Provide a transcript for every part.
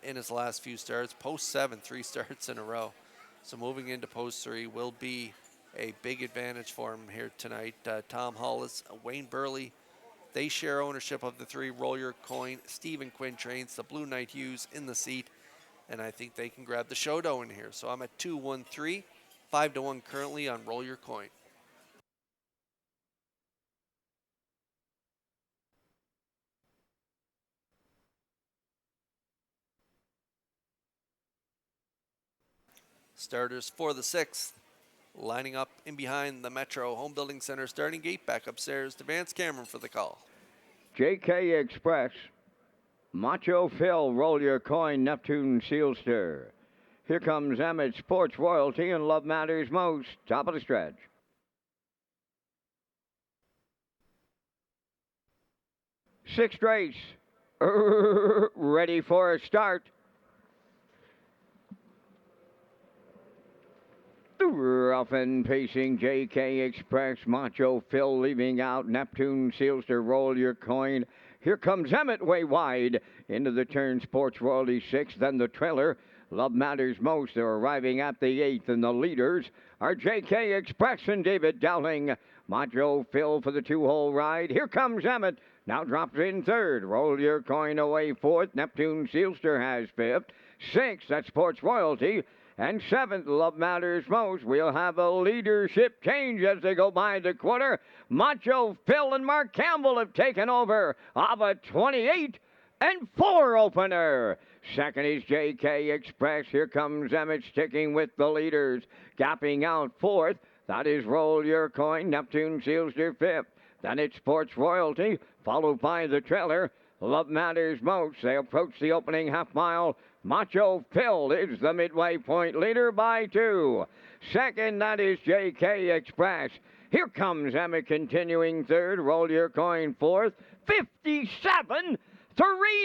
in his last few starts. Post 7, 3 starts in a row. So moving into post 3 will be a big advantage for him here tonight. Tom Hollis, Wayne Burley, they share ownership of the 3. Roll Your Coin. Stephen Quinn trains the Blue Knight Hughes in the seat, and I think they can grab the showdown in here. So I'm at 2-1-3, 5-1 currently on Roll Your Coin. Starters for the 6th. Lining up in behind the Metro Home Building Center starting gate. Back upstairs to Vance Cameron for the call. JK Express, Macho Phil, Roll Your Coin, Neptune Sealster. Here comes Emmett, Sports Royalty, and Love Matters Most. Top of the stretch. Sixth race. Ready for a start. Rough and pacing JK Express, Macho Phil leaving out Neptune Sealster, Roll Your Coin. Here comes Emmett way wide into the turn, Sports Royalty 6, then the trailer. Love Matters Most. They're arriving at the 8th, and the leaders are JK Express and David Dowling. Macho Phil for the 2-hole ride. Here comes Emmett. Now drops in 3rd. Roll Your Coin away 4th. Neptune Sealster has 5th. 6th, that's Sports Royalty. And 7th, Love Matters Most. We'll have a leadership change as they go by the quarter. Macho Phil and Mark Campbell have taken over of a 28-4 opener. Second is JK Express. Here comes Emmett sticking with the leaders. Gapping out 4th. That is Roll Your Coin. Neptune Sealster 5th. Then it's Sports Royalty, followed by the trailer. Love Matters Most. They approach the opening half mile. Macho Phil is the midway point leader by 2. Second, that is JK Express. Here comes Emmett continuing 3rd. Roll Your Coin 4th. 57-3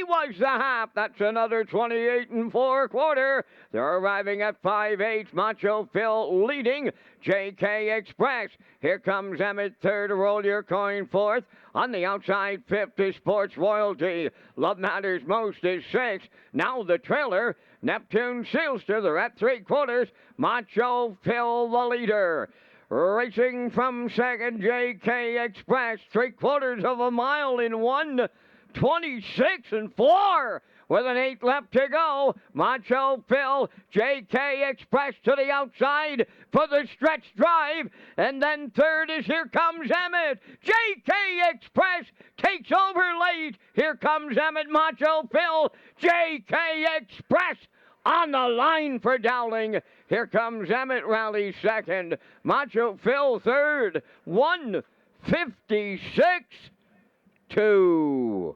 was the half. That's another 28-4. They're arriving at 5/8. Macho Phil leading JK Express. Here comes Emmett 3rd. Roll Your Coin 4th. On the outside, 5th is Sports Royalty. Love Matters Most is 6th. Now the trailer, Neptune Sealster. They're at 3/4. Macho Phil the leader. Racing from 2nd, JK Express. 3/4 of a mile in 1:26-4. With an 8 left to go. Macho Phil, JK Express to the outside for the stretch drive. And then 3rd is Here Comes Emmett. JK Express takes over late. Here comes Emmett, Macho Phil. JK Express on the line for Dowling. Here comes Emmett, rally 2nd. Macho Phil 3rd. 1:56-2.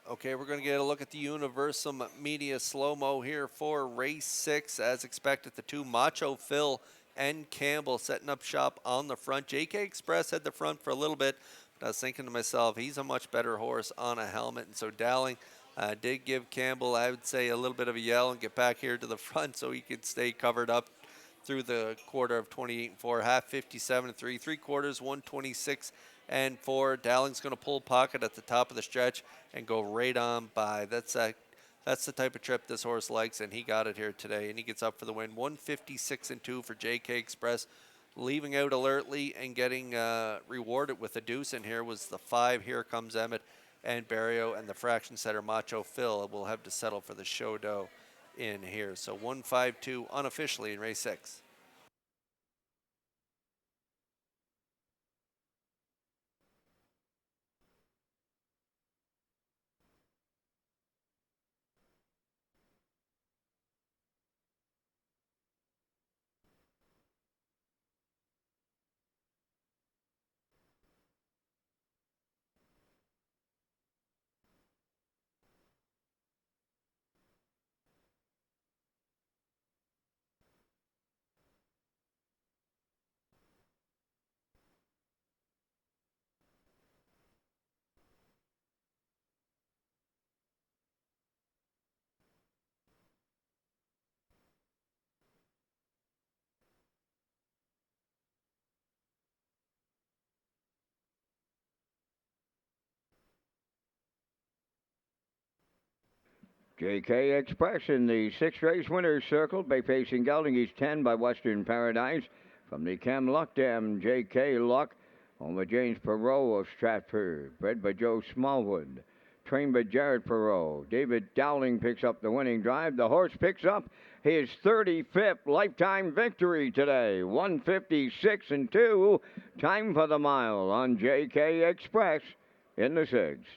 Okay, we're going to get a look at the Universal Media slow-mo here for race 6. As expected, the 2 Macho Phil and Campbell setting up shop on the front. JK Express had the front for a little bit, but I was thinking to myself, he's a much better horse on a helmet. And so Dowling did give Campbell, I would say, a little bit of a yell and get back here to the front so he could stay covered up through the quarter of 28-4, half 57-3, 3/4, 126-4. Dowling's going to pull pocket at the top of the stretch and go right on by. That's the type of trip this horse likes, and he got it here today, and he gets up for the win. 156-2 for JK Express. Leaving out alertly and getting rewarded with a deuce in here was the 5, Here Comes Emmett, and Barrio, and the fraction setter Macho Phil will have to settle for the show dough in here. So 1-5-2 unofficially in race 6. JK Express in the sixth race winner's circle. Bay facing gelding. He's 10 by Western Paradise. From the Cam Luck Dam, JK Luck. On with James Perot of Stratford. Bred by Joe Smallwood. Trained by Jared Perot. David Dowling picks up the winning drive. The horse picks up his 35th lifetime victory today. 156-2. Time for the mile on JK Express in the sixth.